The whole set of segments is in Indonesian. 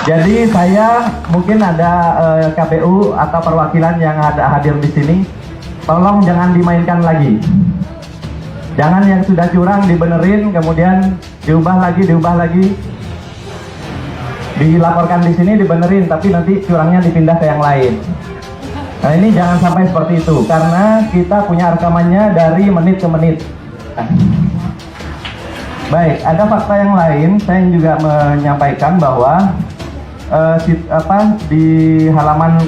Jadi saya mungkin ada KPU atau perwakilan yang ada hadir di sini, tolong jangan dimainkan lagi. Jangan yang sudah curang dibenerin, kemudian diubah lagi, dilaporkan di sini dibenerin, tapi nanti curangnya dipindah ke yang lain. Nah ini jangan sampai seperti itu, karena kita punya rekamannya dari menit ke menit. Baik, ada fakta yang lain. Saya juga menyampaikan bahwa di halaman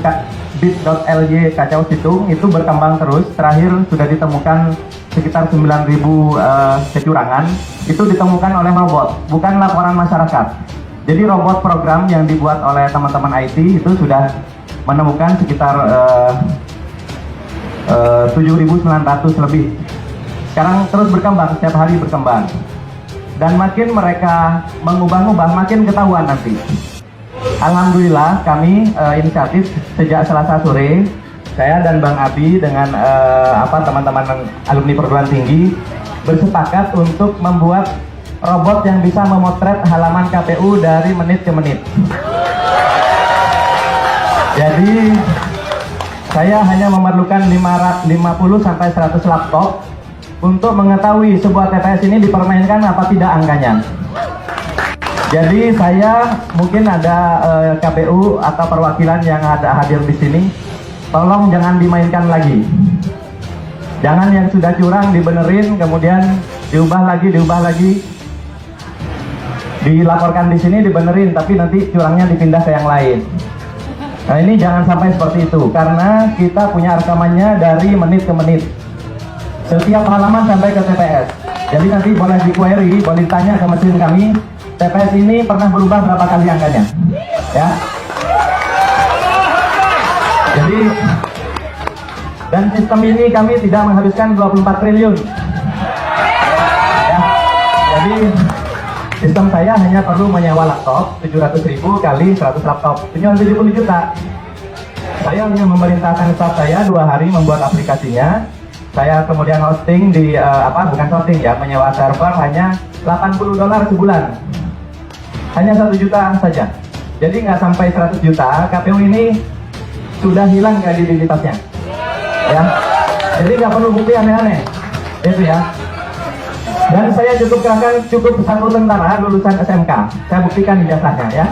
bit.ly Kacau Situng itu berkembang terus. Terakhir sudah ditemukan sekitar 9.000 kecurangan. Itu ditemukan oleh robot, bukan laporan masyarakat. Jadi robot program yang dibuat oleh teman-teman IT itu sudah menemukan sekitar 7.900 lebih. Sekarang terus berkembang, setiap hari berkembang. Dan makin mereka mengubah-ubah, makin ketahuan nanti. Alhamdulillah kami inisiatif sejak Selasa sore, saya dan Bang Abi dengan teman-teman alumni perguruan tinggi bersepakat untuk membuat robot yang bisa memotret halaman KPU dari menit ke menit. Jadi saya hanya memerlukan 50 sampai 100 laptop untuk mengetahui sebuah TPS ini dipermainkan apa tidak angkanya. Jadi saya mungkin ada KPU atau perwakilan yang ada hadir di sini, tolong jangan dimainkan lagi. Jangan yang sudah curang dibenerin, kemudian diubah lagi, dilaporkan di sini dibenerin, tapi nanti curangnya dipindah ke yang lain. Nah ini jangan sampai seperti itu, karena kita punya rekamannya dari menit ke menit. Setiap halaman sampai ke TPS. Jadi nanti boleh di-query, boleh ditanya ke mesin kami, TPS ini pernah berubah berapa kali angkanya, ya. Jadi, dan sistem ini kami tidak menghabiskan 24 triliun. Ya. Jadi, sistem saya hanya perlu menyewa laptop 700.000 kali 100 laptop, penjual 70 juta. Saya hanya memerintahkan staff saya 2 hari membuat aplikasinya. Saya kemudian hosting di bukan hosting ya, menyewa server hanya $80 sebulan, hanya 1 juta saja. Jadi nggak sampai 100 juta, KPU ini sudah hilang kredibilitasnya, ya. Jadi nggak perlu bukti aneh-aneh, itu ya. Dan saya cukup satu tentara lulusan SMK, saya buktikan ijazahnya, ya.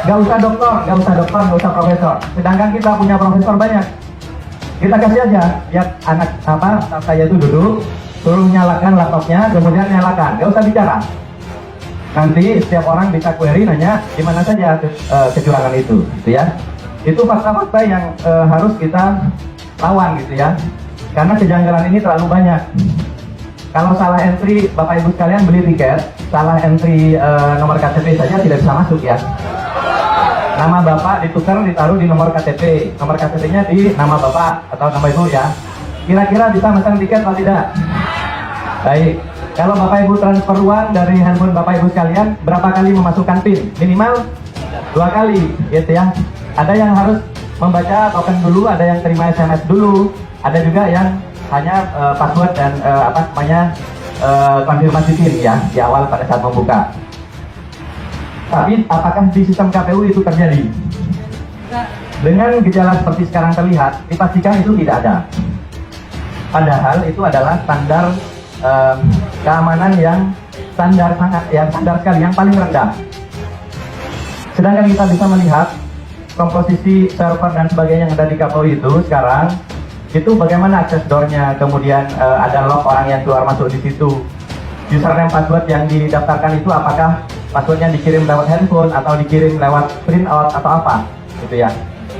Nggak usah dokter, nggak usah profesor. Sedangkan kita punya profesor banyak. Kita kasih aja, ya anak saya itu duduk, suruh nyalakan laptopnya, kemudian nyalakan, nggak usah bicara. Nanti setiap orang bisa query nanya di mana saja kecurangan itu, gitu ya. Itu fakta-fakta yang harus kita lawan, gitu ya. Karena kejanggalan ini terlalu banyak. Kalau salah entry, Bapak Ibu sekalian beli tiket, salah entry nomor KTP saja tidak bisa masuk ya. Nama Bapak ditukar, ditaruh di nomor KTP, nomor KTP-nya di nama Bapak atau nama Ibu ya. Kira-kira bisa mesan tiket atau tidak? Baik, kalau Bapak Ibu transfer uang dari handphone Bapak Ibu sekalian, berapa kali memasukkan PIN? Minimal 2 kali, gitu ya. Ada yang harus membaca token dulu, ada yang terima SMS dulu, ada juga yang hanya password dan konfirmasi PIN ya di awal pada saat membuka. Tapi apakah di sistem KPU itu terjadi? Dengan gejala seperti sekarang terlihat, dipastikan itu tidak ada. Padahal itu adalah standar keamanan yang standar sekali, yang paling rendah. Sedangkan kita bisa melihat komposisi server dan sebagainya yang ada di KPU itu sekarang, itu bagaimana akses door-nya, kemudian ada log orang yang keluar masuk di situ. Username password yang didaftarkan itu apakah passwordnya dikirim lewat handphone atau dikirim lewat printout atau apa, gitu ya.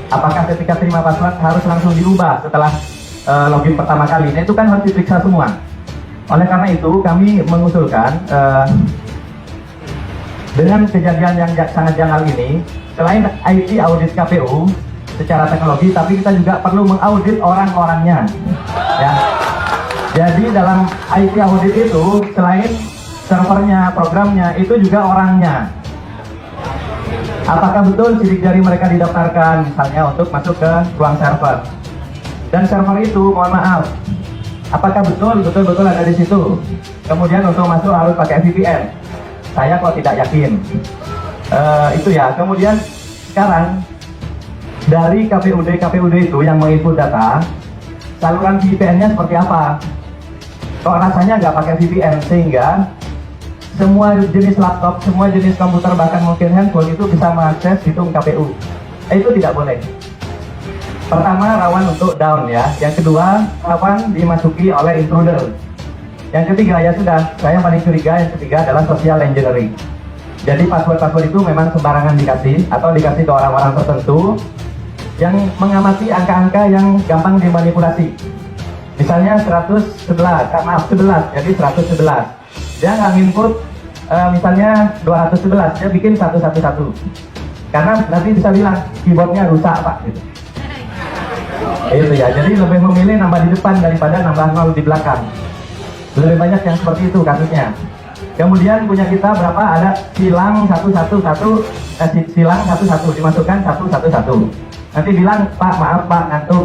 Apakah ketika terima password harus langsung diubah setelah login pertama kali? Nah itu kan harus diperiksa semua. Oleh karena itu kami mengusulkan dengan kejadian yang sangat janggal ini, selain IT audit KPU secara teknologi, tapi kita juga perlu mengaudit orang-orangnya, ya. Jadi dalam IT audit itu selain servernya, programnya, itu juga orangnya. Apakah betul sidik jari mereka didaftarkan misalnya untuk masuk ke ruang server? Dan server itu, mohon maaf, apakah betul ada di situ? Kemudian untuk masuk harus pakai VPN. Saya kok tidak yakin. Itu ya. Kemudian sekarang dari KPUD itu yang menginput data, saluran VPN-nya seperti apa? Kok rasanya nggak pakai VPN, sehingga semua jenis laptop, semua jenis komputer, bahkan mungkin handphone itu bisa mengakses situng KPU. Itu tidak boleh. Pertama, rawan untuk down ya. Yang kedua, rawan dimasuki oleh intruder. Yang ketiga, ya sudah, saya paling curiga, yang ketiga adalah social engineering. Jadi password-password itu memang sembarangan dikasih, atau dikasih ke orang-orang tertentu yang mengamati angka-angka yang gampang dimanipulasi. Misalnya 11, jadi 111. Dia nggak input misalnya 211, dia bikin 111. Karena nanti bisa bilang keyboardnya rusak Pak. Gitu. Itu ya, jadi lebih memilih nambah di depan daripada nambah 0 di belakang. Lebih banyak yang seperti itu kasusnya. Kemudian punya kita berapa? Ada silang 111, silang 11 dimasukkan 111. Nanti bilang Pak maaf Pak ngantuk.